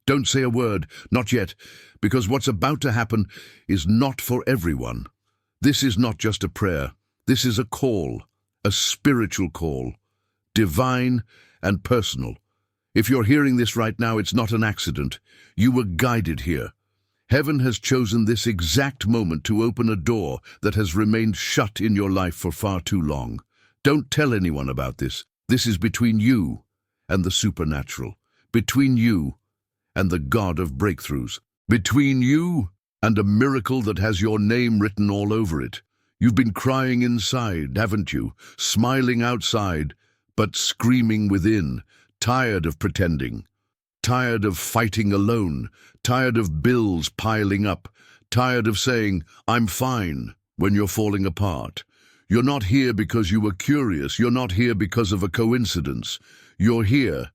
Don't say a word, not yet, because what's about to happen is not for everyone. This is not just a prayer. This is a call, a spiritual call, divine and personal. If you're hearing this right now, it's not an accident. You were guided here. Heaven has chosen this exact moment to open a door that has remained shut in your life for far too long. Don't tell anyone about this. This is between you and the supernatural, between you and the God of breakthroughs, between you and a miracle that has your name written all over it. You've been crying inside, haven't you? Smiling outside, but screaming within, tired of pretending. Tired of fighting alone, tired of bills piling up, tired of saying, "I'm fine," when you're falling apart. You're not here because you were curious. You're not here because of a coincidence. You're here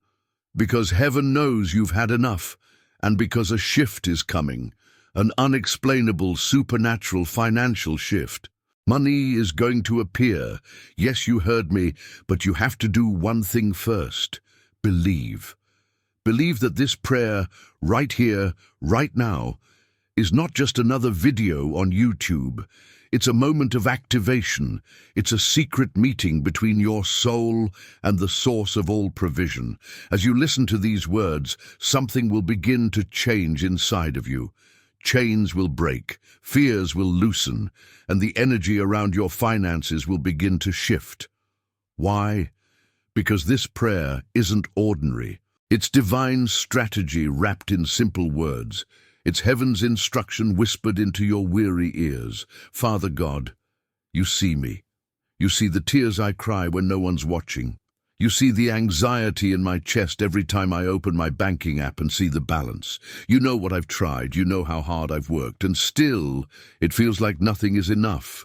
because heaven knows you've had enough, and because a shift is coming, an unexplainable, supernatural financial shift. Money is going to appear. Yes, you heard me, but you have to do one thing first. Believe. Believe that this prayer, right here, right now, is not just another video on YouTube. It's a moment of activation. It's a secret meeting between your soul and the source of all provision. As you listen to these words, something will begin to change inside of you. Chains will break, fears will loosen, and the energy around your finances will begin to shift. Why? Because this prayer isn't ordinary. It's divine strategy wrapped in simple words. It's heaven's instruction whispered into your weary ears. Father God, you see me. You see the tears I cry when no one's watching. You see the anxiety in my chest every time I open my banking app and see the balance. You know what I've tried. You know how hard I've worked. And still, it feels like nothing is enough.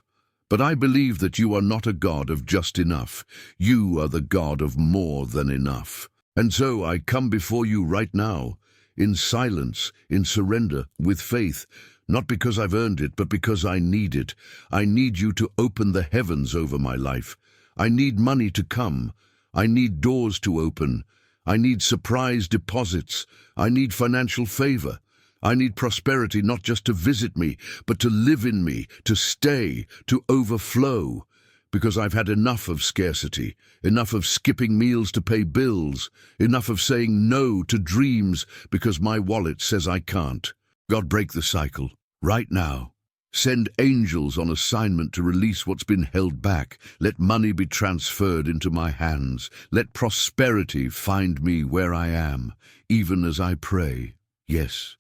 But I believe that you are not a God of just enough. You are the God of more than enough. And so I come before you right now, in silence, in surrender, with faith, not because I've earned it, but because I need it. I need you to open the heavens over my life. I need money to come. I need doors to open. I need surprise deposits. I need financial favor. I need prosperity not just to visit me, but to live in me, to stay, to overflow. Because I've had enough of scarcity, enough of skipping meals to pay bills, enough of saying no to dreams because my wallet says I can't. God, break the cycle, right now. Send angels on assignment to release what's been held back. Let money be transferred into my hands. Let prosperity find me where I am, even as I pray. Yes,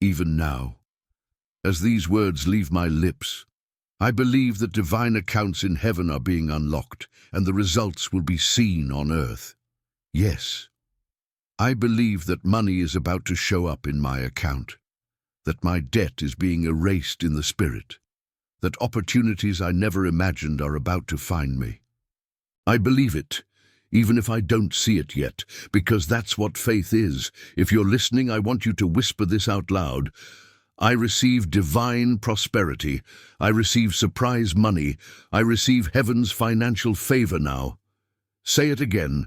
even now. As these words leave my lips, I believe that divine accounts in heaven are being unlocked, and the results will be seen on earth. Yes, I believe that money is about to show up in my account, that my debt is being erased in the spirit, that opportunities I never imagined are about to find me. I believe it, even if I don't see it yet, because that's what faith is. If you're listening, I want you to whisper this out loud. I receive divine prosperity. I receive surprise money. I receive heaven's financial favor now. Say it again.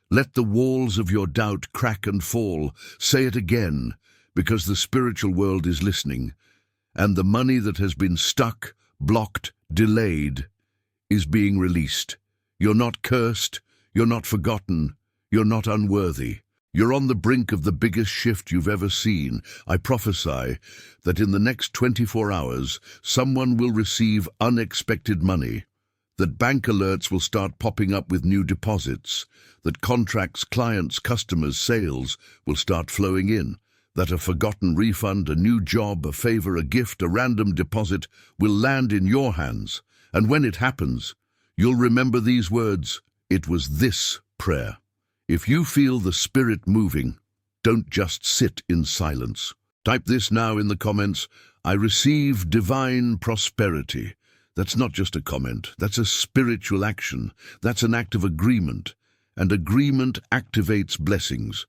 Let the walls of your doubt crack and fall. Say it again, because the spiritual world is listening. And the money that has been stuck, blocked, delayed, is being released. You're not cursed. You're not forgotten. You're not unworthy. You're on the brink of the biggest shift you've ever seen. I prophesy that in the next 24 hours, someone will receive unexpected money, that bank alerts will start popping up with new deposits, that contracts, clients, customers, sales will start flowing in, that a forgotten refund, a new job, a favor, a gift, a random deposit will land in your hands. And when it happens, you'll remember these words. It was this prayer. If you feel the Spirit moving, don't just sit in silence. Type this now in the comments. I receive divine prosperity. That's not just a comment. That's a spiritual action. That's an act of agreement. And agreement activates blessings.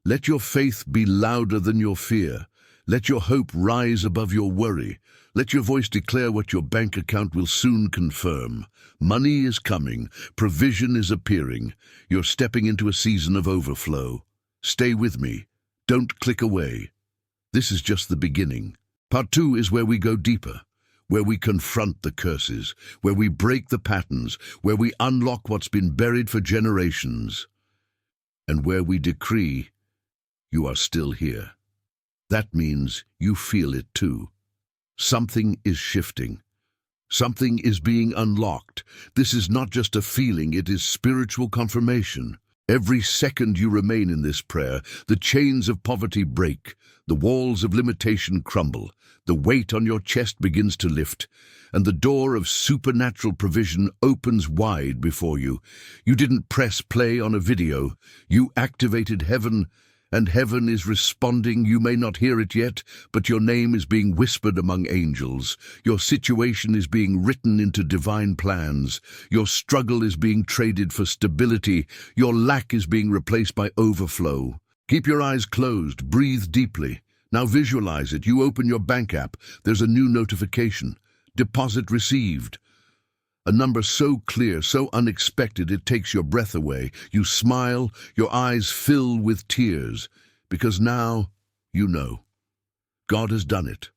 Let your faith be louder than your fear. Let your hope rise above your worry. Let your voice declare what your bank account will soon confirm. Money is coming. Provision is appearing. You're stepping into a season of overflow. Stay with me. Don't click away. This is just the beginning. Part 2 is where we go deeper, where we confront the curses, where we break the patterns, where we unlock what's been buried for generations, and where we decree, you are still here. That means you feel it too. Something is shifting. Something is being unlocked. This is not just a feeling, it is spiritual confirmation. Every second you remain in this prayer, the chains of poverty break, the walls of limitation crumble, the weight on your chest begins to lift, and the door of supernatural provision opens wide before you. You didn't press play on a video. You activated heaven, and heaven is responding. You may not hear it yet, but your name is being whispered among angels. Your situation is being written into divine plans. Your struggle is being traded for stability. Your lack is being replaced by overflow. Keep your eyes closed. Breathe deeply. Now visualize it. You open your bank app. There's a new notification. Deposit received. A number so clear, so unexpected, it takes your breath away. You smile, your eyes fill with tears, because now you know. God has done it.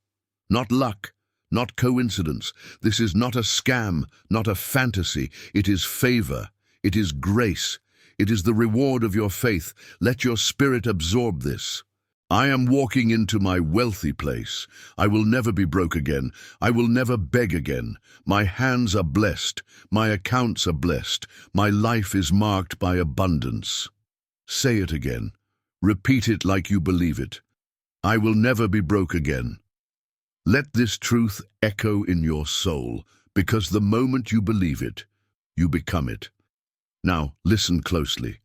Not luck, not coincidence. This is not a scam, not a fantasy. It is favor. It is grace. It is the reward of your faith. Let your spirit absorb this. I am walking into my wealthy place. I will never be broke again. I will never beg again. My hands are blessed. My accounts are blessed. My life is marked by abundance. Say it again. Repeat it like you believe it. I will never be broke again. Let this truth echo in your soul, because the moment you believe it, you become it. Now, listen closely,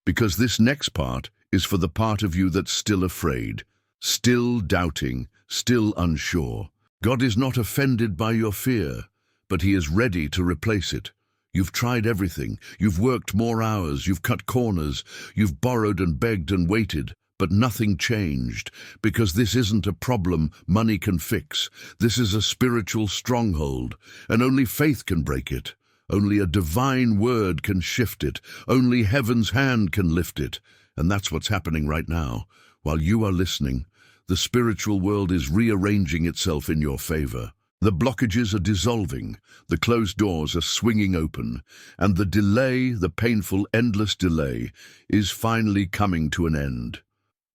because this next part is for the part of you that's still afraid, still doubting, still unsure. God is not offended by your fear, but He is ready to replace it. You've tried everything. You've worked more hours. You've cut corners. You've borrowed and begged and waited, but nothing changed, because this isn't a problem money can fix. This is a spiritual stronghold, and only faith can break it. Only a divine word can shift it. Only heaven's hand can lift it. And that's what's happening right now. While you are listening, the spiritual world is rearranging itself in your favor. The blockages are dissolving, the closed doors are swinging open, and the delay, the painful, endless delay, is finally coming to an end.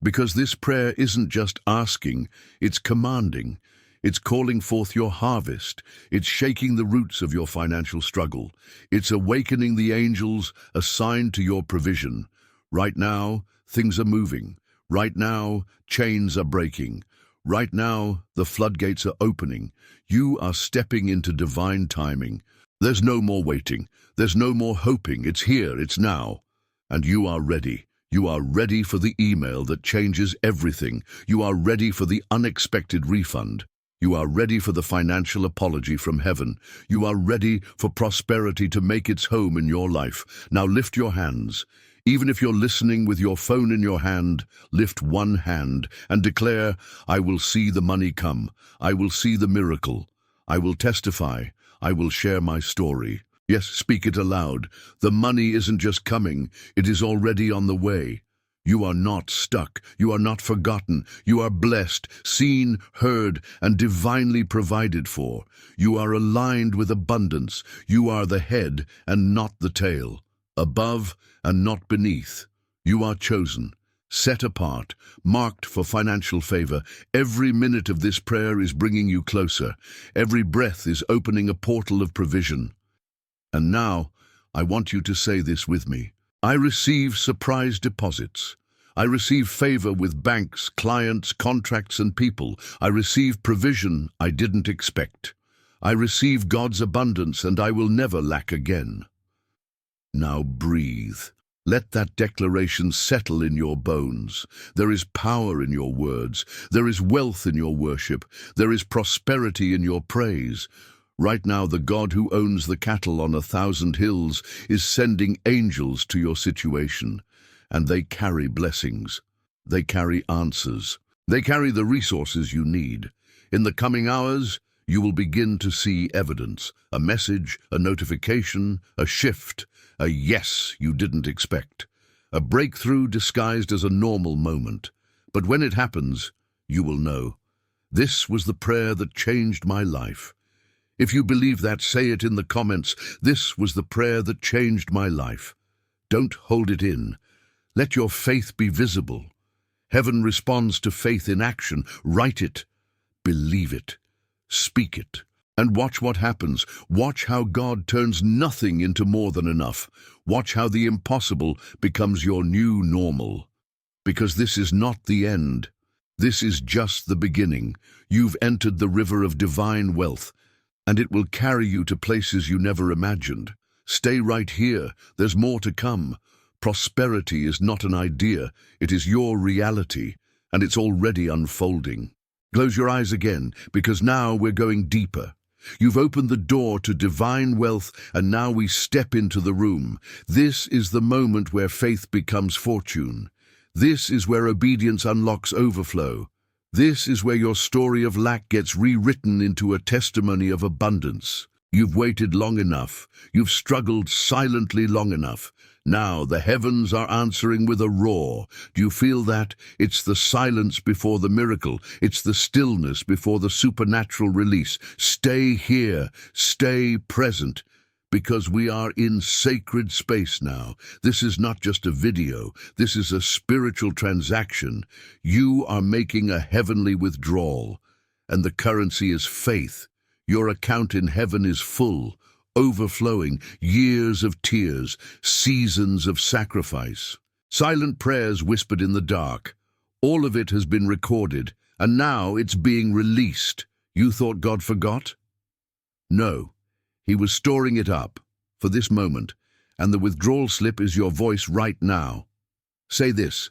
Because this prayer isn't just asking, it's commanding. It's calling forth your harvest. It's shaking the roots of your financial struggle. It's awakening the angels assigned to your provision. Right now, things are moving. Right now, chains are breaking. Right now, the floodgates are opening. You are stepping into divine timing. There's no more waiting. There's no more hoping. It's here, it's now. And you are ready. You are ready for the email that changes everything. You are ready for the unexpected refund. You are ready for the financial apology from heaven. You are ready for prosperity to make its home in your life. Now lift your hands. Even if you're listening with your phone in your hand, lift one hand and declare, I will see the money come. I will see the miracle. I will testify. I will share my story. Yes, speak it aloud. The money isn't just coming. It is already on the way. You are not stuck. You are not forgotten. You are blessed, seen, heard, and divinely provided for. You are aligned with abundance. You are the head and not the tail. Above and not beneath. You are chosen, set apart, marked for financial favor. Every minute of this prayer is bringing you closer. Every breath is opening a portal of provision. And now, I want you to say this with me. I receive surprise deposits. I receive favor with banks, clients, contracts, and people. I receive provision I didn't expect. I receive God's abundance, and I will never lack again. Now breathe. Let that declaration settle in your bones. There is power in your words. There is wealth in your worship. There is prosperity in your praise. Right now, the God who owns the cattle on 1,000 hills is sending angels to your situation. And they carry blessings. They carry answers. They carry the resources you need. In the coming hours, you will begin to see evidence, a message, a notification, a shift, a yes you didn't expect, a breakthrough disguised as a normal moment, But when it happens, you will know. This was the prayer that changed my life. If you believe that, say it in the comments. This was the prayer that changed my life. Don't hold it in. Let your faith be visible. Heaven responds to faith in action. Write it. Believe it. Speak it. And watch what happens. Watch how God turns nothing into more than enough. Watch how the impossible becomes your new normal. Because this is not the end. This is just the beginning. You've entered the river of divine wealth, and it will carry you to places you never imagined. Stay right here. There's more to come. Prosperity is not an idea. It is your reality, and it's already unfolding. Close your eyes again, because now we're going deeper. You've opened the door to divine wealth, and now we step into the room. This is the moment where faith becomes fortune. This is where obedience unlocks overflow. This is where your story of lack gets rewritten into a testimony of abundance. You've waited long enough. You've struggled silently long enough. Now the heavens are answering with a roar. Do you feel that? It's the silence before the miracle. It's the stillness before the supernatural release. Stay here. Stay present. Because we are in sacred space now. This is not just a video. This is a spiritual transaction. You are making a heavenly withdrawal, and the currency is faith. Your account in heaven is full, overflowing, years of tears, seasons of sacrifice. Silent prayers whispered in the dark. All of it has been recorded, and now it's being released. You thought God forgot? No. He was storing it up for this moment, and the withdrawal slip is your voice right now. Say this: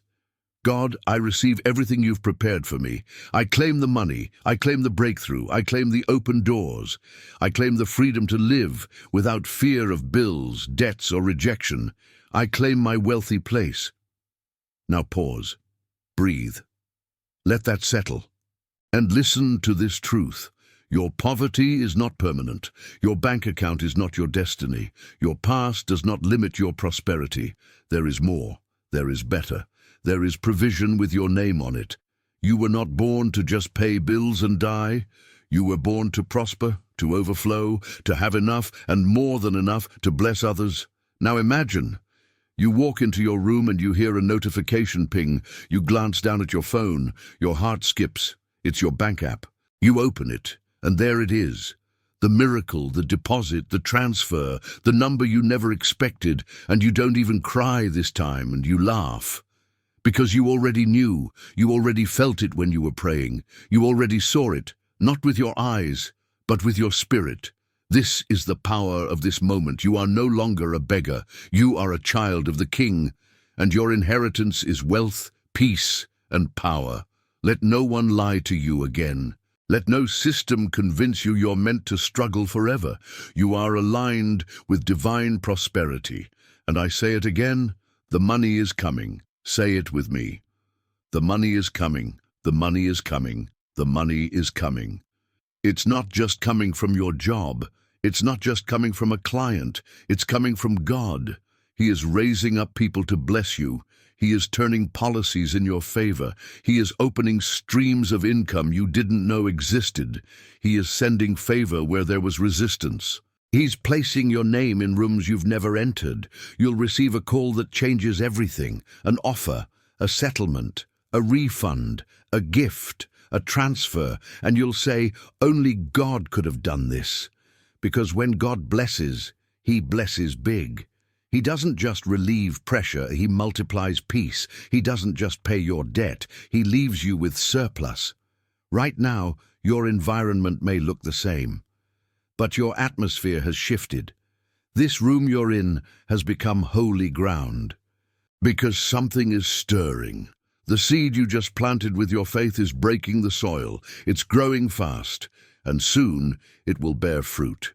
God, I receive everything you've prepared for me. I claim the money. I claim the breakthrough. I claim the open doors. I claim the freedom to live without fear of bills, debts, or rejection. I claim my wealthy place. Now pause. Breathe. Let that settle. And listen to this truth. Your poverty is not permanent. Your bank account is not your destiny. Your past does not limit your prosperity. There is more. There is better. There is provision with your name on it. You were not born to just pay bills and die. You were born to prosper, to overflow, to have enough and more than enough to bless others. Now imagine. You walk into your room and you hear a notification ping. You glance down at your phone. Your heart skips. It's your bank app. You open it. And there it is, the miracle, the deposit, the transfer, the number you never expected, and you don't even cry this time, and you laugh. Because you already knew, you already felt it when you were praying, you already saw it, not with your eyes, but with your spirit. This is the power of this moment. You are no longer a beggar, you are a child of the King, and your inheritance is wealth, peace, and power. Let no one lie to you again. Let no system convince you you're meant to struggle forever. You are aligned with divine prosperity. And I say it again, the money is coming. Say it with me. The money is coming. The money is coming. The money is coming. It's not just coming from your job. It's not just coming from a client. It's coming from God. He is raising up people to bless you. He is turning policies in your favor. He is opening streams of income you didn't know existed. He is sending favor where there was resistance. He's placing your name in rooms you've never entered. You'll receive a call that changes everything, an offer, a settlement, a refund, a gift, a transfer, and you'll say, only God could have done this. Because when God blesses, He blesses big. He doesn't just relieve pressure, He multiplies peace. He doesn't just pay your debt, He leaves you with surplus. Right now, your environment may look the same, but your atmosphere has shifted. This room you're in has become holy ground, because something is stirring. The seed you just planted with your faith is breaking the soil. It's growing fast, and soon it will bear fruit.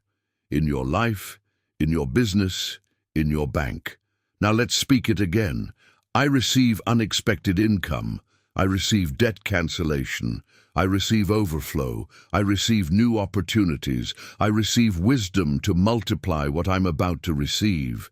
In your life, in your business, in your bank. Now let's speak it again. I receive unexpected income. I receive debt cancellation. I receive overflow. I receive new opportunities. I receive wisdom to multiply what I'm about to receive.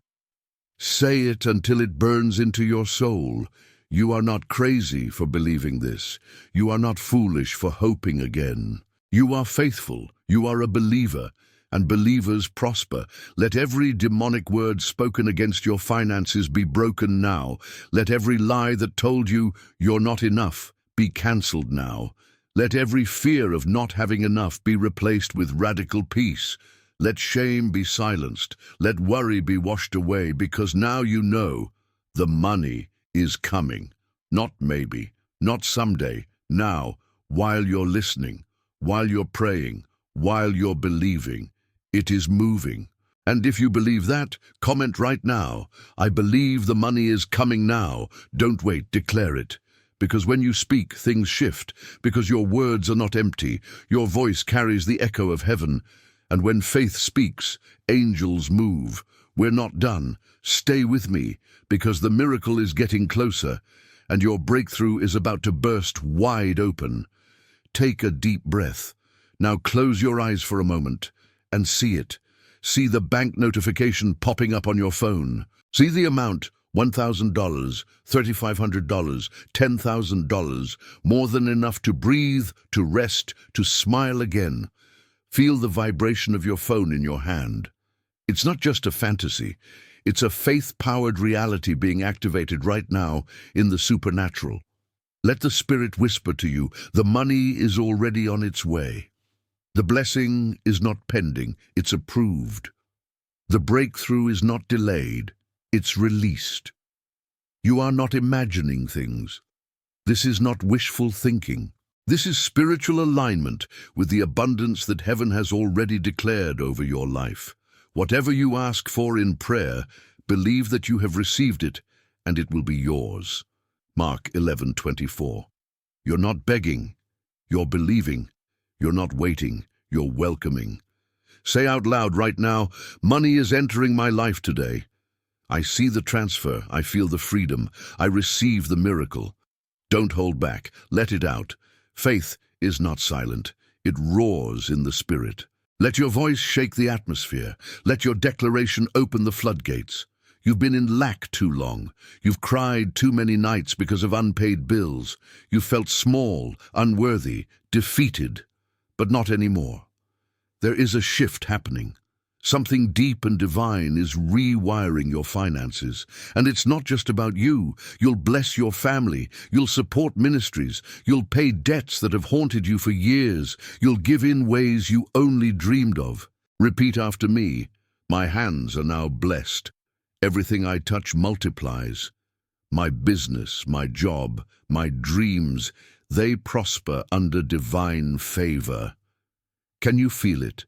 Say it until it burns into your soul. You are not crazy for believing this. You are not foolish for hoping again. You are faithful. You are a believer, and believers prosper. Let every demonic word spoken against your finances be broken now. Let every lie that told you you're not enough be cancelled now. Let every fear of not having enough be replaced with radical peace. Let shame be silenced. Let worry be washed away, because now you know the money is coming. Not maybe, not someday, now, while you're listening, while you're praying, while you're believing. It is moving. And if you believe that, comment right now. I believe the money is coming now. Don't wait, declare it. Because when you speak, things shift. Because your words are not empty. Your voice carries the echo of heaven. And when faith speaks, angels move. We're not done. Stay with me, because the miracle is getting closer, and your breakthrough is about to burst wide open. Take a deep breath. Now close your eyes for a moment and see it. See the bank notification popping up on your phone. See the amount, $1,000, $3,500, $10,000, more than enough to breathe, to rest, to smile again. Feel the vibration of your phone in your hand. It's not just a fantasy. It's a faith-powered reality being activated right now in the supernatural. Let the Spirit whisper to you, the money is already on its way. The blessing is not pending, it's approved. The breakthrough is not delayed, it's released. You are not imagining things. This is not wishful thinking. This is spiritual alignment with the abundance that heaven has already declared over your life. Whatever you ask for in prayer, believe that you have received it, and it will be yours. Mark 11:24. You're not begging, you're believing. You're not waiting, you're welcoming. Say out loud right now, money is entering my life today. I see the transfer, I feel the freedom, I receive the miracle. Don't hold back, let it out. Faith is not silent, it roars in the Spirit. Let your voice shake the atmosphere. Let your declaration open the floodgates. You've been in lack too long. You've cried too many nights because of unpaid bills. You've felt small, unworthy, defeated. But not anymore. There is a shift happening. Something deep and divine is rewiring your finances. And it's not just about you. You'll bless your family. You'll support ministries. You'll pay debts that have haunted you for years. You'll give in ways you only dreamed of. Repeat after me. My hands are now blessed. Everything I touch multiplies. My business, my job, my dreams, they prosper under divine favor. Can you feel it?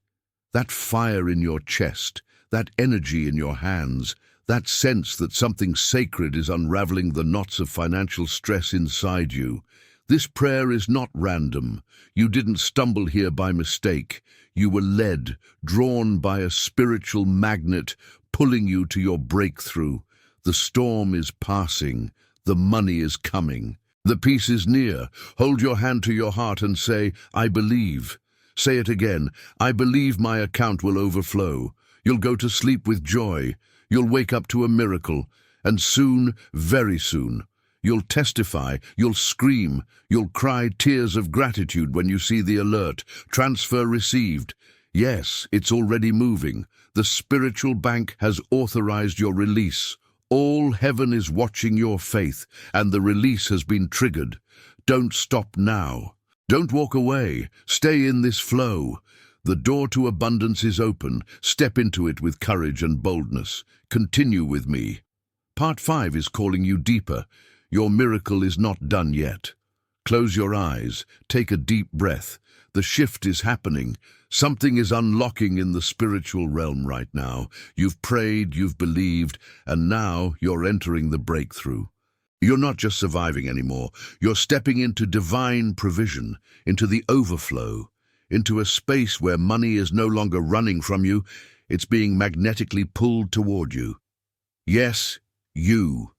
That fire in your chest, that energy in your hands, that sense that something sacred is unraveling the knots of financial stress inside you. This prayer is not random. You didn't stumble here by mistake. You were led, drawn by a spiritual magnet, pulling you to your breakthrough. The storm is passing. The money is coming. The peace is near. Hold your hand to your heart and say, I believe. Say it again. I believe my account will overflow. You'll go to sleep with joy. You'll wake up to a miracle. And soon, very soon, you'll testify, you'll scream, you'll cry tears of gratitude when you see the alert. Transfer received. Yes, it's already moving. The spiritual bank has authorized your release. All heaven is watching your faith, and the release has been triggered. Don't stop now. Don't walk away. Stay in this flow. The door to abundance is open. Step into it with courage and boldness. Continue with me. Part 5 is calling you deeper. Your miracle is not done yet. Close your eyes. Take a deep breath. The shift is happening. Something is unlocking in the spiritual realm right now. You've prayed, you've believed, and now you're entering the breakthrough. You're not just surviving anymore. You're stepping into divine provision, into the overflow, into a space where money is no longer running from you. It's being magnetically pulled toward you. Yes, you.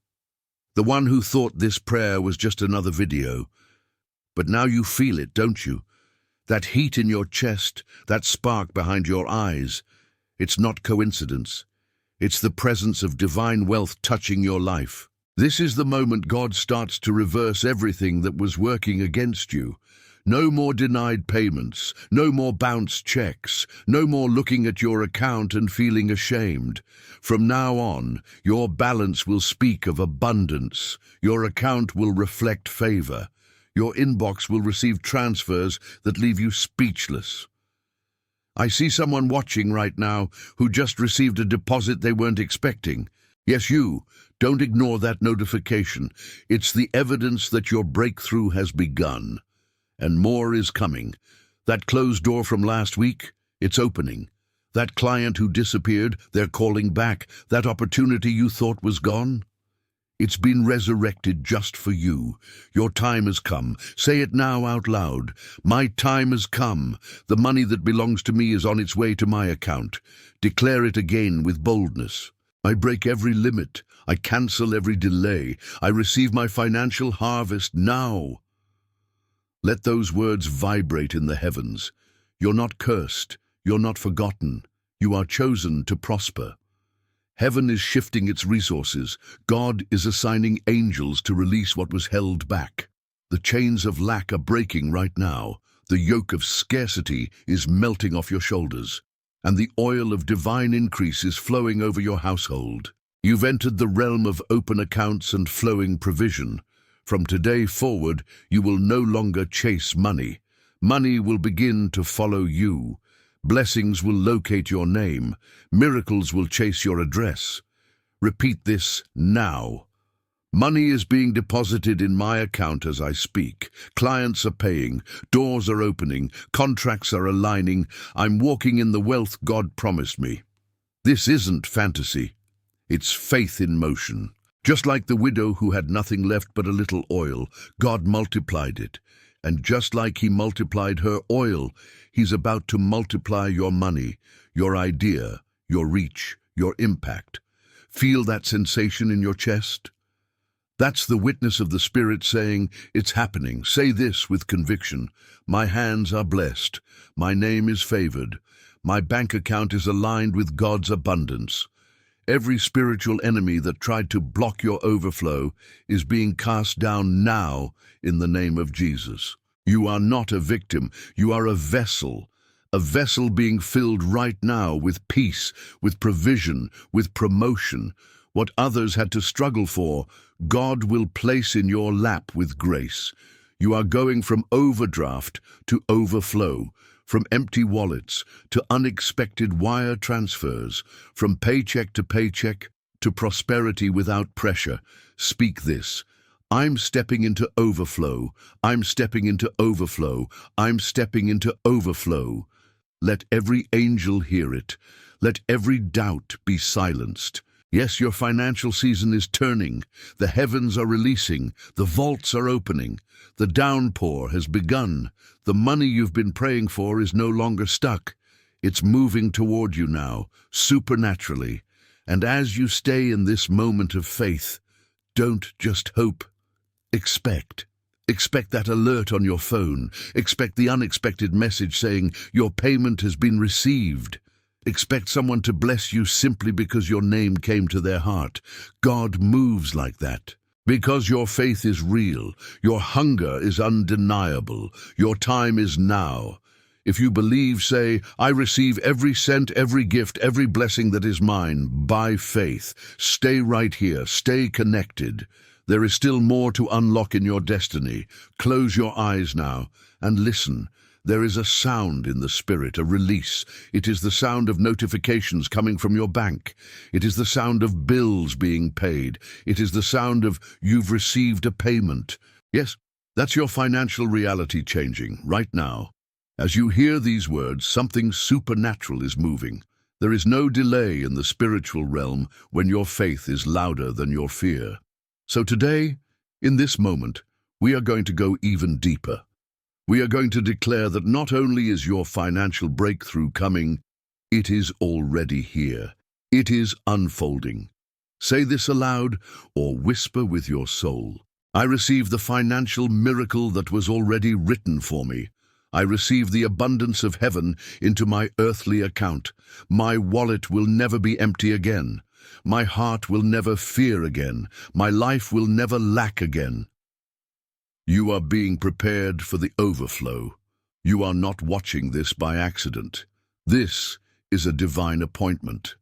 The one who thought this prayer was just another video. But now you feel it, don't you? That heat in your chest, that spark behind your eyes. It's not coincidence. It's the presence of divine wealth touching your life. This is the moment God starts to reverse everything that was working against you. No more denied payments, no more bounced checks, no more looking at your account and feeling ashamed. From now on, your balance will speak of abundance. Your account will reflect favor. Your inbox will receive transfers that leave you speechless. I see someone watching right now who just received a deposit they weren't expecting. Yes, you. Don't ignore that notification. It's the evidence that your breakthrough has begun. And more is coming. That closed door from last week, it's opening. That client who disappeared, they're calling back. That opportunity you thought was gone, it's been resurrected just for you. Your time has come. Say it now out loud. My time has come. The money that belongs to me is on its way to my account. Declare it again with boldness. I break every limit. I cancel every delay. I receive my financial harvest now. Let those words vibrate in the heavens. You're not cursed. You're not forgotten. You are chosen to prosper. Heaven is shifting its resources. God is assigning angels to release what was held back. The chains of lack are breaking right now. The yoke of scarcity is melting off your shoulders, and the oil of divine increase is flowing over your household. You've entered the realm of open accounts and flowing provision. From today forward, you will no longer chase money. Money will begin to follow you. Blessings will locate your name. Miracles will chase your address. Repeat this now. Money is being deposited in my account as I speak. Clients are paying. Doors are opening. Contracts are aligning. I'm walking in the wealth God promised me. This isn't fantasy. It's faith in motion. Just like the widow who had nothing left but a little oil, God multiplied it. And just like He multiplied her oil, He's about to multiply your money, your idea, your reach, your impact. Feel that sensation in your chest? That's the witness of the Spirit saying, it's happening. Say this with conviction. My hands are blessed. My name is favored. My bank account is aligned with God's abundance. Every spiritual enemy that tried to block your overflow is being cast down now in the name of Jesus. You are not a victim. You are a vessel being filled right now with peace, with provision, with promotion. What others had to struggle for, God will place in your lap with grace. You are going from overdraft to overflow, from empty wallets to unexpected wire transfers, from paycheck to prosperity without pressure. Speak this. I'm stepping into overflow. I'm stepping into overflow. I'm stepping into overflow. Let every angel hear it. Let every doubt be silenced. Yes, your financial season is turning. The heavens are releasing. The vaults are opening. The downpour has begun. The money you've been praying for is no longer stuck. It's moving toward you now, supernaturally. And as you stay in this moment of faith, don't just hope. Expect. Expect that alert on your phone. Expect the unexpected message saying your payment has been received. Expect someone to bless you simply because your name came to their heart. God moves like that. Because your faith is real, your hunger is undeniable, your time is now. If you believe, say, I receive every cent, every gift, every blessing that is mine by faith. Stay right here, stay connected. There is still more to unlock in your destiny. Close your eyes now and listen. There is a sound in the Spirit, a release. It is the sound of notifications coming from your bank. It is the sound of bills being paid. It is the sound of you've received a payment. Yes, that's your financial reality changing right now. As you hear these words, something supernatural is moving. There is no delay in the spiritual realm when your faith is louder than your fear. So today, in this moment, we are going to go even deeper. We are going to declare that not only is your financial breakthrough coming, it is already here. It is unfolding. Say this aloud or whisper with your soul. I receive the financial miracle that was already written for me. I receive the abundance of heaven into my earthly account. My wallet will never be empty again. My heart will never fear again. My life will never lack again. You are being prepared for the overflow. You are not watching this by accident. This is a divine appointment,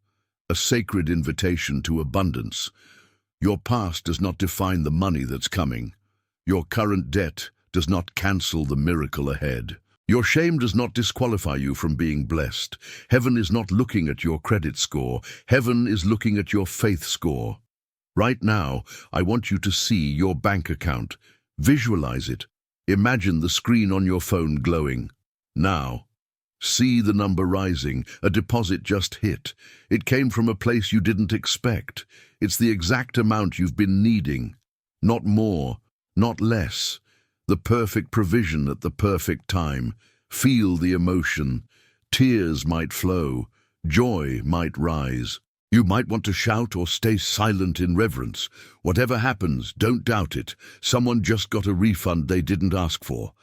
a sacred invitation to abundance. Your past does not define the money that's coming. Your current debt does not cancel the miracle ahead. Your shame does not disqualify you from being blessed. Heaven is not looking at your credit score. Heaven is looking at your faith score. Right now, I want you to see your bank account. Visualize it. Imagine the screen on your phone glowing. Now, see the number rising. A deposit just hit. It came from a place you didn't expect. It's the exact amount you've been needing. Not more, not less. The perfect provision at the perfect time. Feel the emotion. Tears might flow. Joy might rise. You might want to shout or stay silent in reverence. Whatever happens, don't doubt it. Someone just got a refund they didn't ask for.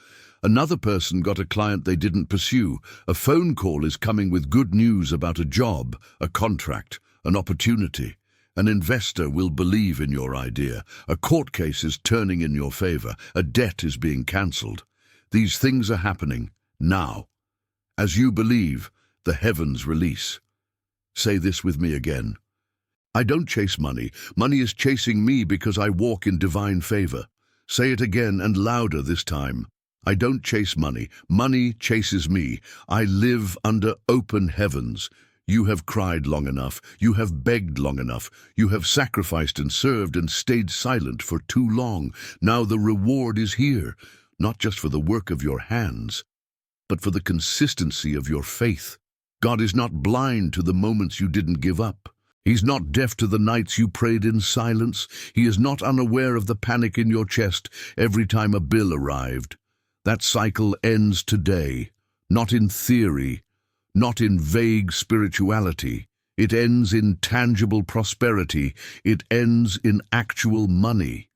Another person got a client they didn't pursue. A phone call is coming with good news about a job, a contract, an opportunity. An investor will believe in your idea. A court case is turning in your favor. A debt is being cancelled. These things are happening now. As you believe, the heavens release. Say this with me again. I don't chase money. Money is chasing me because I walk in divine favor. Say it again and louder this time. I don't chase money. Money chases me. I live under open heavens. You have cried long enough. You have begged long enough. You have sacrificed and served and stayed silent for too long. Now the reward is here, not just for the work of your hands, but for the consistency of your faith. God is not blind to the moments you didn't give up. He's not deaf to the nights you prayed in silence. He is not unaware of the panic in your chest every time a bill arrived. That cycle ends today, not in theory, not in vague spirituality. It ends in tangible prosperity. It ends in actual money.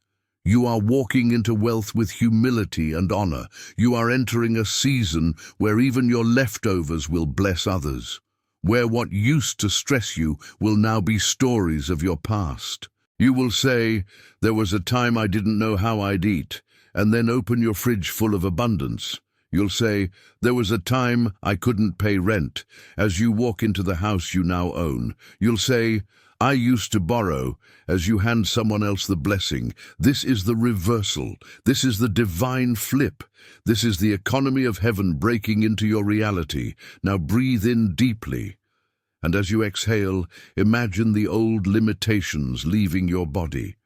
You are walking into wealth with humility and honor. You are entering a season where even your leftovers will bless others, where what used to stress you will now be stories of your past. You will say, "There was a time I didn't know how I'd eat," and then open your fridge full of abundance. You'll say, "There was a time I couldn't pay rent," as you walk into the house you now own. You'll say, "I used to borrow," as you hand someone else the blessing. This is the reversal. This is the divine flip. This is the economy of heaven breaking into your reality. Now breathe in deeply. And as you exhale, imagine the old limitations leaving your body.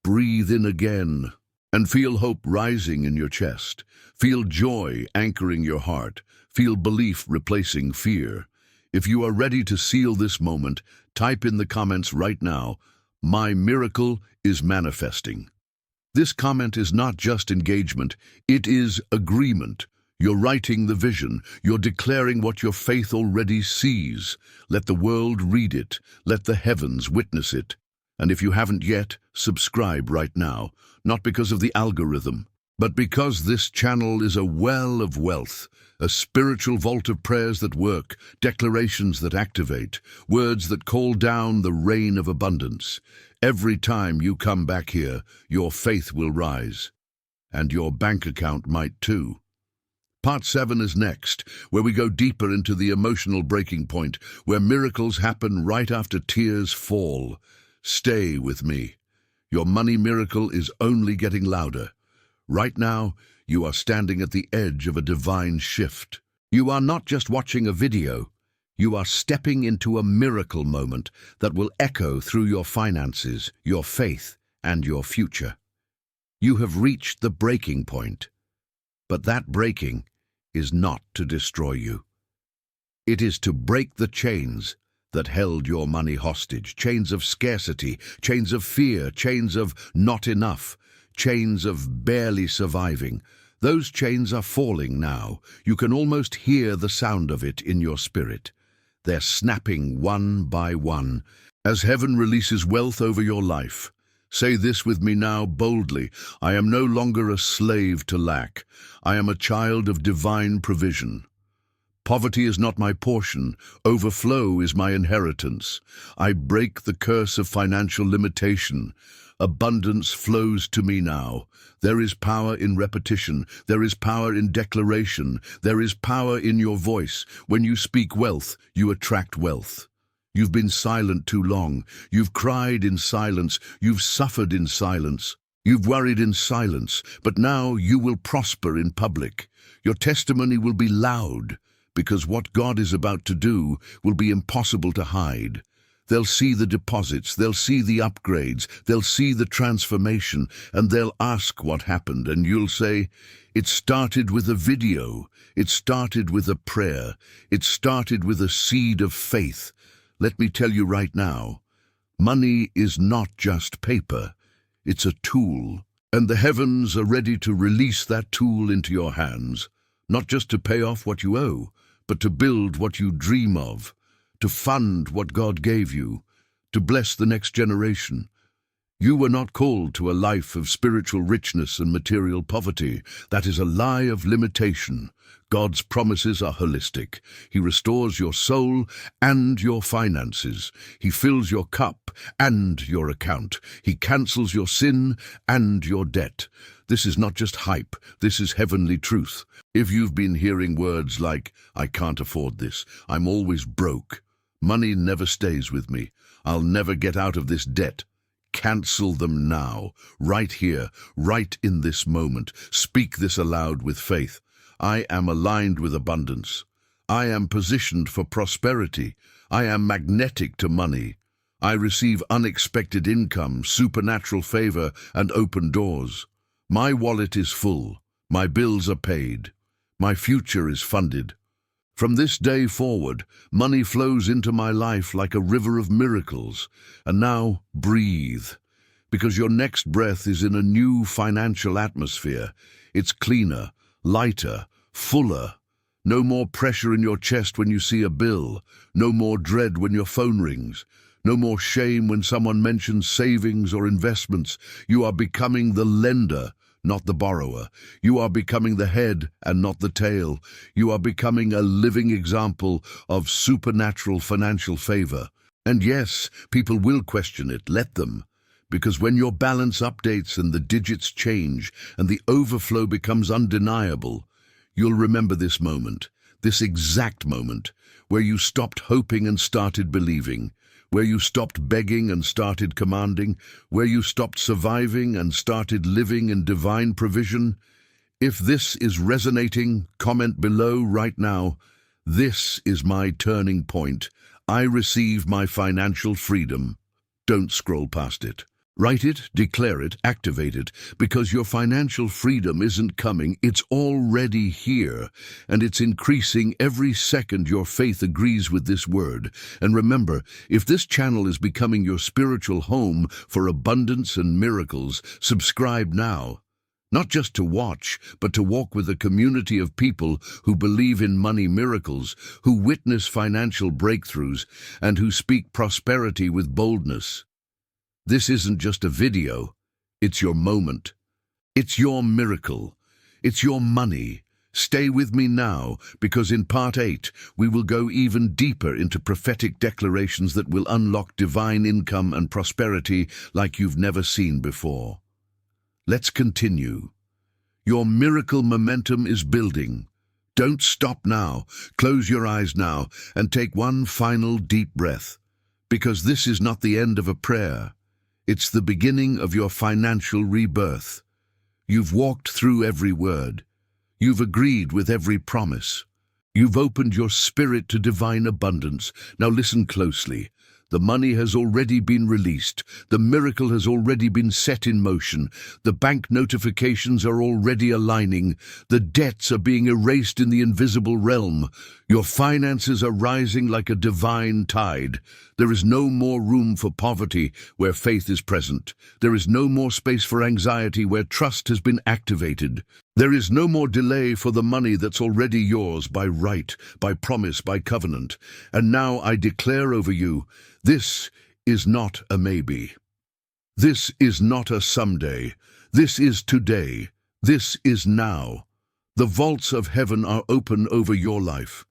Breathe in again and feel hope rising in your chest. Feel joy anchoring your heart. Feel belief replacing fear. If you are ready to seal this moment, type in the comments right now, "My miracle is manifesting." This comment is not just engagement, it is agreement. You're writing the vision. You're declaring what your faith already sees. Let the world read it. Let the heavens witness it. And if you haven't yet, subscribe right now, not because of the algorithm, but because this channel is a well of wealth, a spiritual vault of prayers that work, declarations that activate, words that call down the rain of abundance. Every time you come back here, your faith will rise, and your bank account might too. Part 7 is next, where we go deeper into the emotional breaking point, where miracles happen right after tears fall. Stay with me. Your money miracle is only getting louder. Right now, you are standing at the edge of a divine shift. You are not just watching a video. You are stepping into a miracle moment that will echo through your finances, your faith, and your future. You have reached the breaking point. But that breaking is not to destroy you. It is to break the chains that held your money hostage. Chains of scarcity, chains of fear, chains of not enough, chains of barely surviving. Those chains are falling now. You can almost hear the sound of it in your spirit. They're snapping one by one as heaven releases wealth over your life. Say this with me now boldly. I am no longer a slave to lack. I am a child of divine provision. Poverty is not my portion. Overflow is my inheritance. I break the curse of financial limitation. Abundance flows to me now. There is power in repetition. There is power in declaration. There is power in your voice. When you speak wealth, you attract wealth. You've been silent too long. You've cried in silence. You've suffered in silence. You've worried in silence. But now you will prosper in public. Your testimony will be loud, because what God is about to do will be impossible to hide. They'll see the deposits, they'll see the upgrades, they'll see the transformation, and they'll ask what happened, and you'll say, "It started with a video, it started with a prayer, it started with a seed of faith." Let me tell you right now, money is not just paper, it's a tool, and the heavens are ready to release that tool into your hands, not just to pay off what you owe, but to build what you dream of, to fund what God gave you, to bless the next generation. You were not called to a life of spiritual richness and material poverty. That is a lie of limitation. God's promises are holistic. He restores your soul and your finances. He fills your cup and your account. He cancels your sin and your debt. This is not just hype. This is heavenly truth. If you've been hearing words like, "I can't afford this," "I'm always broke," "Money never stays with me," "I'll never get out of this debt," cancel them now, right here, right in this moment. Speak this aloud with faith. I am aligned with abundance. I am positioned for prosperity. I am magnetic to money. I receive unexpected income, supernatural favor, and open doors. My wallet is full. My bills are paid. My future is funded. From this day forward, money flows into my life like a river of miracles. And now, breathe, because your next breath is in a new financial atmosphere. It's cleaner, lighter, fuller. No more pressure in your chest when you see a bill. No more dread when your phone rings. No more shame when someone mentions savings or investments. You are becoming the lender, not the borrower. You are becoming the head and not the tail. You are becoming a living example of supernatural financial favor. And yes, people will question it. Let them. Because when your balance updates and the digits change and the overflow becomes undeniable, you'll remember this moment, this exact moment, where you stopped hoping and started believing, where you stopped begging and started commanding, where you stopped surviving and started living in divine provision. If this is resonating, comment below right now. This is my turning point. I receive my financial freedom. Don't scroll past it. Write it, declare it, activate it, because your financial freedom isn't coming, it's already here, and it's increasing every second your faith agrees with this word. And remember, if this channel is becoming your spiritual home for abundance and miracles, subscribe now. Not just to watch, but to walk with a community of people who believe in money miracles, who witness financial breakthroughs, and who speak prosperity with boldness. This isn't just a video, it's your moment. It's your miracle. It's your money. Stay with me now, because in part 8, we will go even deeper into prophetic declarations that will unlock divine income and prosperity like you've never seen before. Let's continue. Your miracle momentum is building. Don't stop now. Close your eyes now and take one final deep breath, because this is not the end of a prayer. It's the beginning of your financial rebirth. You've walked through every word. You've agreed with every promise. You've opened your spirit to divine abundance. Now listen closely. The money has already been released. The miracle has already been set in motion. The bank notifications are already aligning. The debts are being erased in the invisible realm. Your finances are rising like a divine tide. There is no more room for poverty where faith is present. There is no more space for anxiety where trust has been activated. There is no more delay for the money that's already yours by right, by promise, by covenant. And now I declare over you, this is not a maybe. This is not a someday. This is today. This is now. The vaults of heaven are open over your life.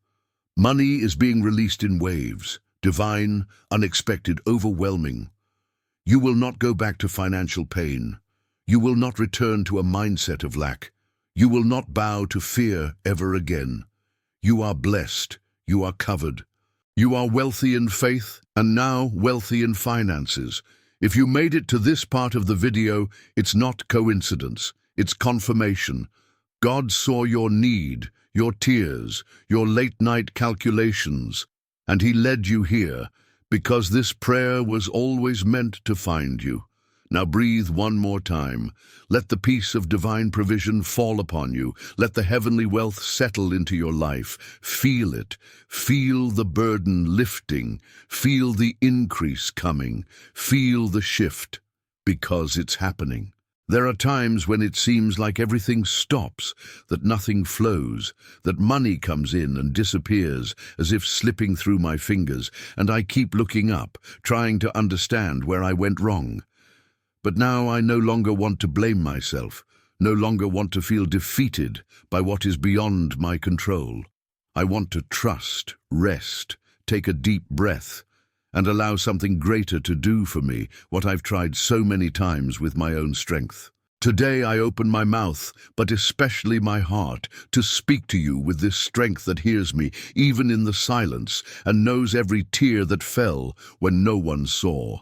Money is being released in waves, divine, unexpected, overwhelming. You will not go back to financial pain. You will not return to a mindset of lack. You will not bow to fear ever again. You are blessed. You are covered. You are wealthy in faith and now wealthy in finances. If you made it to this part of the video, it's not coincidence. It's confirmation. God saw your need, your tears, your late-night calculations, and He led you here because this prayer was always meant to find you. Now breathe one more time. Let the peace of divine provision fall upon you. Let the heavenly wealth settle into your life. Feel it. Feel the burden lifting. Feel the increase coming. Feel the shift, because it's happening. There are times when it seems like everything stops, that nothing flows, that money comes in and disappears as if slipping through my fingers, and I keep looking up, trying to understand where I went wrong. But now I no longer want to blame myself, no longer want to feel defeated by what is beyond my control. I want to trust, rest, take a deep breath, and allow something greater to do for me what I've tried so many times with my own strength. Today I open my mouth, but especially my heart, to speak to you with this strength that hears me, even in the silence, and knows every tear that fell when no one saw.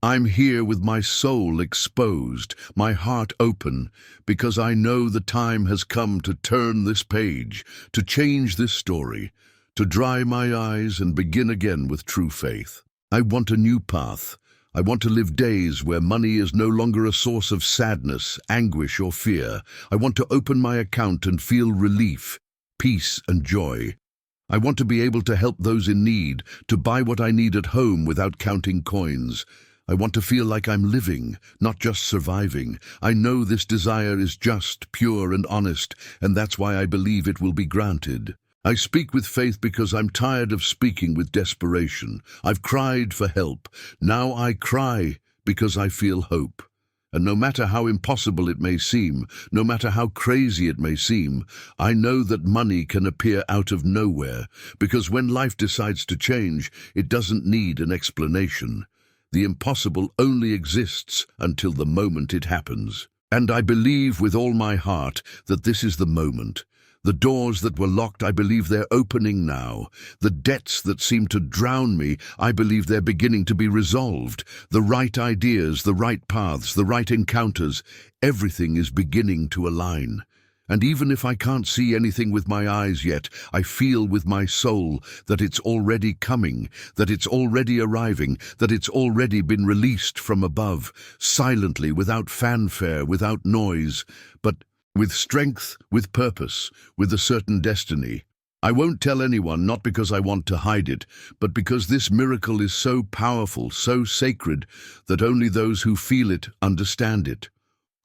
I'm here with my soul exposed, my heart open, because I know the time has come to turn this page, to change this story, to dry my eyes and begin again with true faith. I want a new path. I want to live days where money is no longer a source of sadness, anguish, or fear. I want to open my account and feel relief, peace, and joy. I want to be able to help those in need, to buy what I need at home without counting coins. I want to feel like I'm living, not just surviving. I know this desire is just, pure, and honest, and that's why I believe it will be granted. I speak with faith because I'm tired of speaking with desperation. I've cried for help. Now I cry because I feel hope. And no matter how impossible it may seem, no matter how crazy it may seem, I know that money can appear out of nowhere, because when life decides to change, it doesn't need an explanation. The impossible only exists until the moment it happens. And I believe with all my heart that this is the moment. The doors that were locked, I believe they're opening now. The debts that seem to drown me, I believe they're beginning to be resolved. The right ideas, the right paths, the right encounters, everything is beginning to align. And even if I can't see anything with my eyes yet, I feel with my soul that it's already coming, that it's already arriving, that it's already been released from above, silently, without fanfare, without noise, but with strength, with purpose, with a certain destiny. I won't tell anyone, not because I want to hide it, but because this miracle is so powerful, so sacred, that only those who feel it understand it.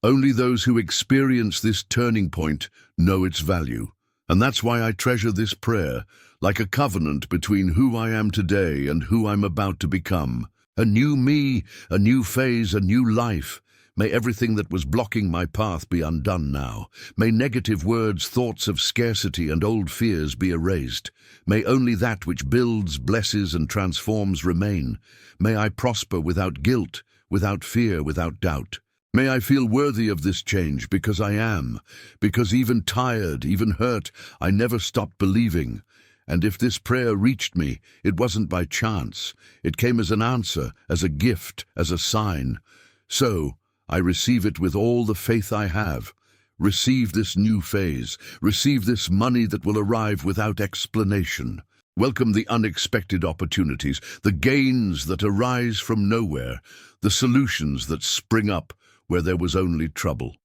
Only those who experience this turning point know its value. And that's why I treasure this prayer, like a covenant between who I am today and who I'm about to become. A new me, a new phase, a new life. May everything that was blocking my path be undone now. May negative words, thoughts of scarcity, and old fears be erased. May only that which builds, blesses, and transforms remain. May I prosper without guilt, without fear, without doubt. May I feel worthy of this change because I am, because even tired, even hurt, I never stopped believing. And if this prayer reached me, it wasn't by chance. It came as an answer, as a gift, as a sign. So, I receive it with all the faith I have. Receive this new phase. Receive this money that will arrive without explanation. Welcome the unexpected opportunities, the gains that arise from nowhere, the solutions that spring up where there was only trouble.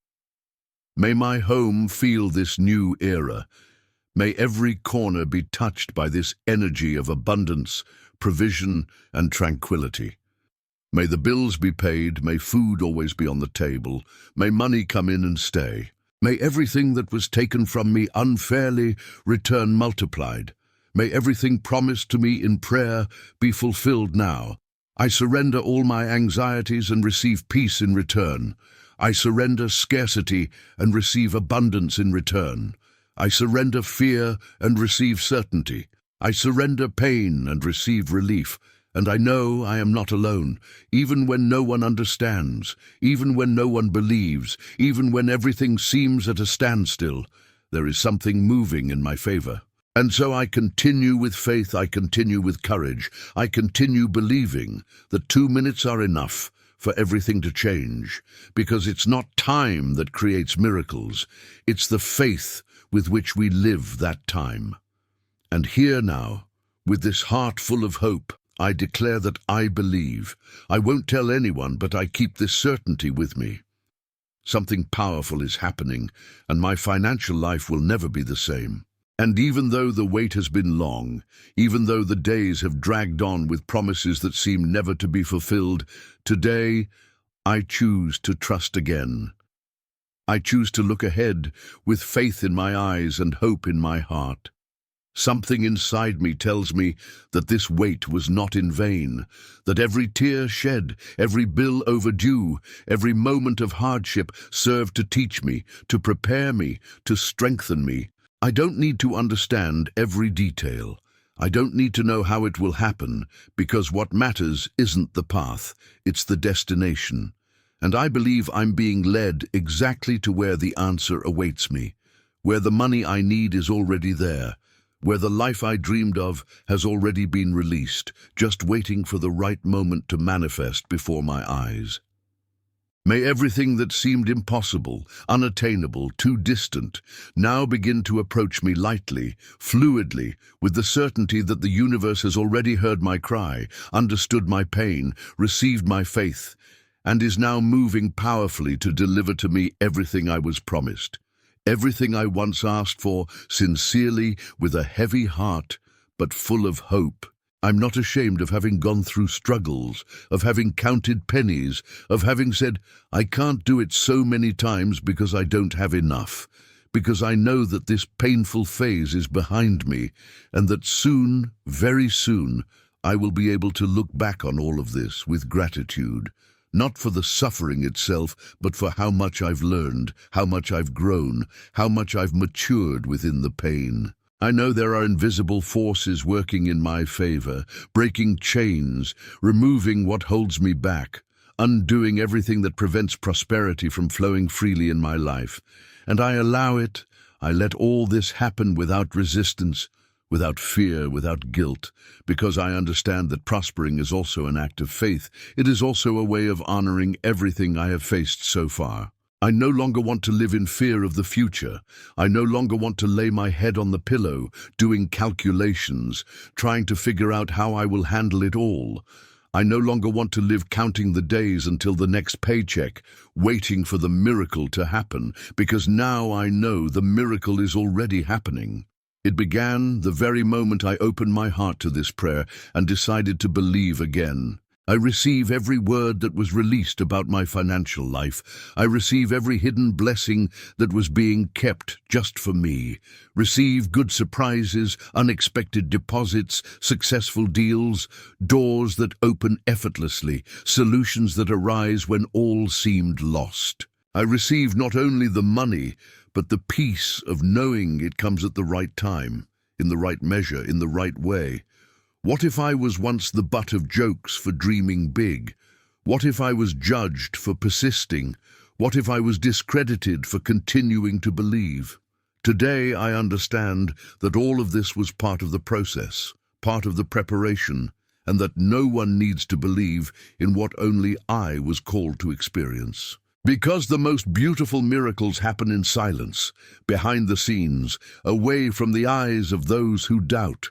May my home feel this new era. May every corner be touched by this energy of abundance, provision, and tranquility. May the bills be paid, may food always be on the table, may money come in and stay. May everything that was taken from me unfairly return multiplied. May everything promised to me in prayer be fulfilled now. I surrender all my anxieties and receive peace in return. I surrender scarcity and receive abundance in return. I surrender fear and receive certainty. I surrender pain and receive relief, and I know I am not alone, even when no one understands, even when no one believes, even when everything seems at a standstill. There is something moving in my favor. And so I continue with faith, I continue with courage, I continue believing that 2 minutes are enough for everything to change, because it's not time that creates miracles, it's the faith with which we live that time. And here now, with this heart full of hope, I declare that I believe. I won't tell anyone, but I keep this certainty with me. Something powerful is happening, and my financial life will never be the same. And even though the wait has been long, even though the days have dragged on with promises that seem never to be fulfilled, today I choose to trust again. I choose to look ahead with faith in my eyes and hope in my heart. Something inside me tells me that this wait was not in vain, that every tear shed, every bill overdue, every moment of hardship served to teach me, to prepare me, to strengthen me. I don't need to understand every detail. I don't need to know how it will happen, because what matters isn't the path, it's the destination. And I believe I'm being led exactly to where the answer awaits me, where the money I need is already there, where the life I dreamed of has already been released, just waiting for the right moment to manifest before my eyes. May everything that seemed impossible, unattainable, too distant, now begin to approach me lightly, fluidly, with the certainty that the universe has already heard my cry, understood my pain, received my faith, and is now moving powerfully to deliver to me everything I was promised. Everything I once asked for, sincerely, with a heavy heart, but full of hope. I'm not ashamed of having gone through struggles, of having counted pennies, of having said, I can't do it so many times because I don't have enough, because I know that this painful phase is behind me, and that soon, very soon, I will be able to look back on all of this with gratitude, not for the suffering itself, but for how much I've learned, how much I've grown, how much I've matured within the pain. I know there are invisible forces working in my favor, breaking chains, removing what holds me back, undoing everything that prevents prosperity from flowing freely in my life. And I allow it. I let all this happen without resistance, without fear, without guilt, because I understand that prospering is also an act of faith. It is also a way of honoring everything I have faced so far. I no longer want to live in fear of the future. I no longer want to lay my head on the pillow, doing calculations, trying to figure out how I will handle it all. I no longer want to live counting the days until the next paycheck, waiting for the miracle to happen, because now I know the miracle is already happening. It began the very moment I opened my heart to this prayer and decided to believe again. I receive every word that was released about my financial life. I receive every hidden blessing that was being kept just for me. Receive good surprises, unexpected deposits, successful deals, doors that open effortlessly, solutions that arise when all seemed lost. I receive not only the money, but the peace of knowing it comes at the right time, in the right measure, in the right way. What if I was once the butt of jokes for dreaming big? What if I was judged for persisting? What if I was discredited for continuing to believe? Today I understand that all of this was part of the process, part of the preparation, and that no one needs to believe in what only I was called to experience. Because the most beautiful miracles happen in silence, behind the scenes, away from the eyes of those who doubt.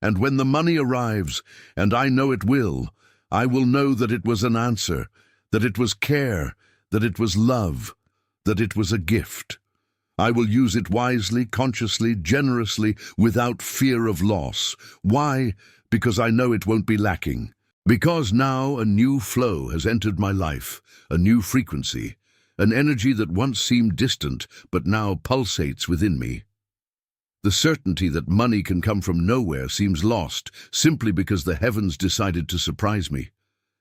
And when the money arrives, and I know it will, I will know that it was an answer, that it was care, that it was love, that it was a gift. I will use it wisely, consciously, generously, without fear of loss. Why? Because I know it won't be lacking. Because now a new flow has entered my life, a new frequency, an energy that once seemed distant but now pulsates within me. The certainty that money can come from nowhere seems lost simply because the heavens decided to surprise me.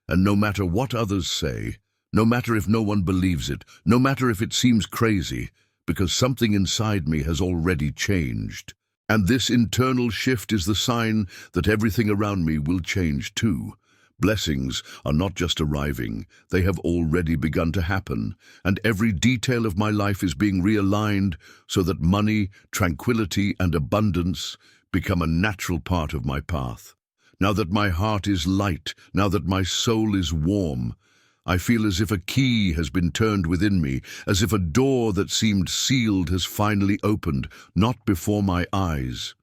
And no matter what others say, no matter if no one believes it, no matter if it seems crazy, because something inside me has already changed. And this internal shift is the sign that everything around me will change too. Blessings are not just arriving, they have already begun to happen, and every detail of my life is being realigned so that money, tranquility, and abundance become a natural part of my path. Now that my heart is light, now that my soul is warm, I feel as if a key has been turned within me, as if a door that seemed sealed has finally opened, not before my eyes,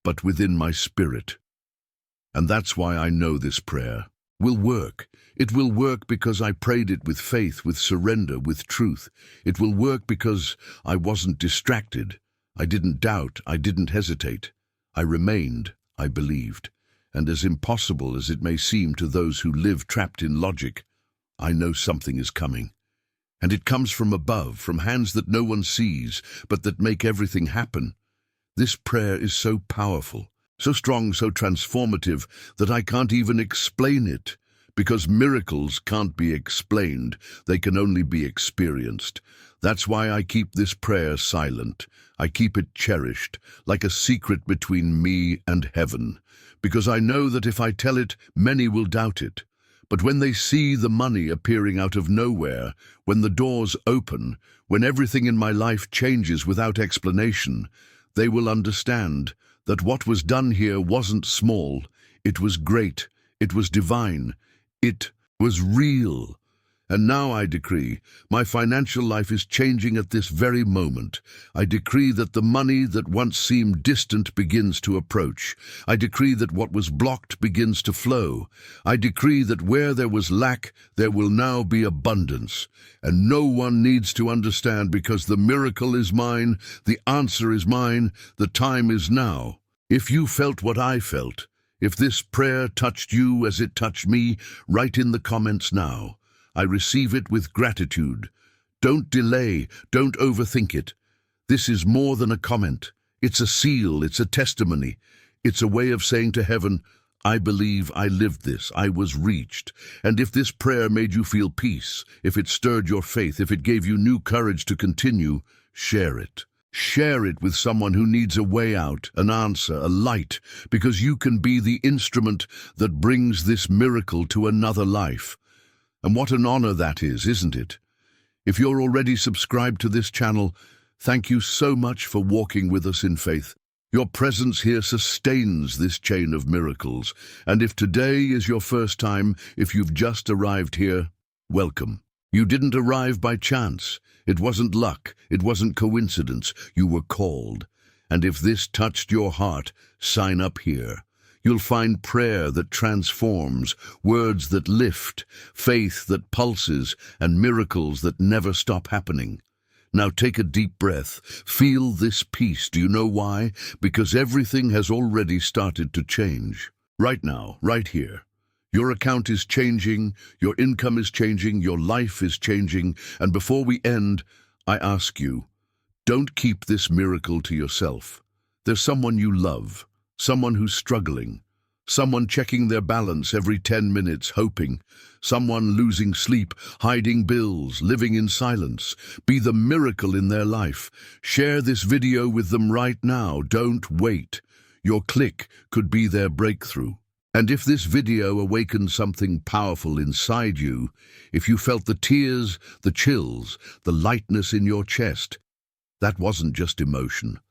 but within my spirit. And that's why I know this prayer will work. It will work because I prayed it with faith, with surrender, with truth. It will work because I wasn't distracted. I didn't doubt. I didn't hesitate. I remained. I believed. And as impossible as it may seem to those who live trapped in logic, I know something is coming. And it comes from above, from hands that no one sees, but that make everything happen. This prayer is so powerful, so strong, so transformative, that I can't even explain it. Because miracles can't be explained, they can only be experienced. That's why I keep this prayer silent. I keep it cherished, like a secret between me and heaven. Because I know that if I tell it, many will doubt it. But when they see the money appearing out of nowhere, when the doors open, when everything in my life changes without explanation, they will understand that what was done here wasn't small, it was great, it was divine, it was real. And now I decree, my financial life is changing at this very moment. I decree that the money that once seemed distant begins to approach. I decree that what was blocked begins to flow. I decree that where there was lack, there will now be abundance. And no one needs to understand, because the miracle is mine, the answer is mine, the time is now. If you felt what I felt, if this prayer touched you as it touched me, write in the comments now. I receive it with gratitude. Don't delay, don't overthink it. This is more than a comment. It's a seal, it's a testimony. It's a way of saying to heaven, I believe I lived this, I was reached. And if this prayer made you feel peace, if it stirred your faith, if it gave you new courage to continue, share it. Share it with someone who needs a way out, an answer, a light, because you can be the instrument that brings this miracle to another life. And what an honor that is, isn't it? If you're already subscribed to this channel, thank you so much for walking with us in faith. Your presence here sustains this chain of miracles. And if today is your first time, if you've just arrived here, welcome. You didn't arrive by chance. It wasn't luck. It wasn't coincidence. You were called. And if this touched your heart, sign up here. You'll find prayer that transforms, words that lift, faith that pulses, and miracles that never stop happening. Now take a deep breath. Feel this peace. Do you know why? Because everything has already started to change. Right now, right here. Your account is changing, your income is changing, your life is changing, and before we end, I ask you, don't keep this miracle to yourself. There's someone you love. Someone who's struggling, someone checking their balance every 10 minutes, hoping, someone losing sleep, hiding bills, living in silence. Be the miracle in their life. Share this video with them right now. Don't wait. Your click could be their breakthrough. And if this video awakened something powerful inside you, if you felt the tears, the chills, the lightness in your chest, that wasn't just emotion.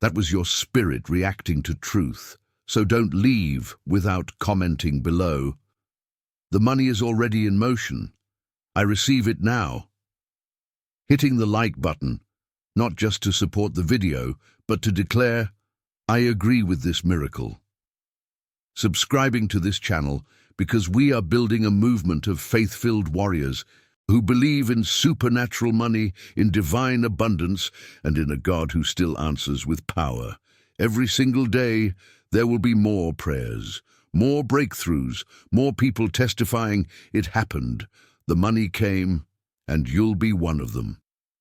That was your spirit reacting to truth. So don't leave without commenting below. The money is already in motion. I receive it now. Hitting the like button, not just to support the video, but to declare, I agree with this miracle. Subscribing to this channel, because we are building a movement of faith-filled warriors who believe in supernatural money, in divine abundance, and in a God who still answers with power. Every single day, there will be more prayers, more breakthroughs, more people testifying, it happened, the money came, and you'll be one of them.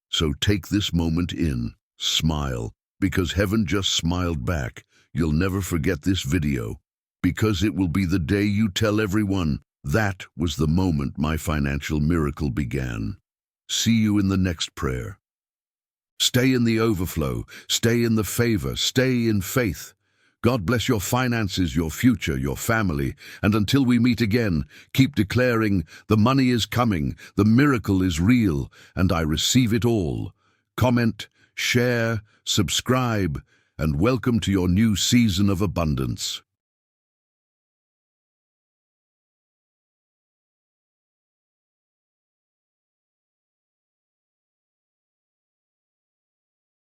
So take this moment in, smile, because heaven just smiled back. You'll never forget this video, because it will be the day you tell everyone, that was the moment my financial miracle began. See you in the next prayer. Stay in the overflow, stay in the favor, stay in faith. God bless your finances, your future, your family, and until we meet again, keep declaring, the money is coming, the miracle is real, and I receive it all. Comment, share, subscribe, and welcome to your new season of abundance.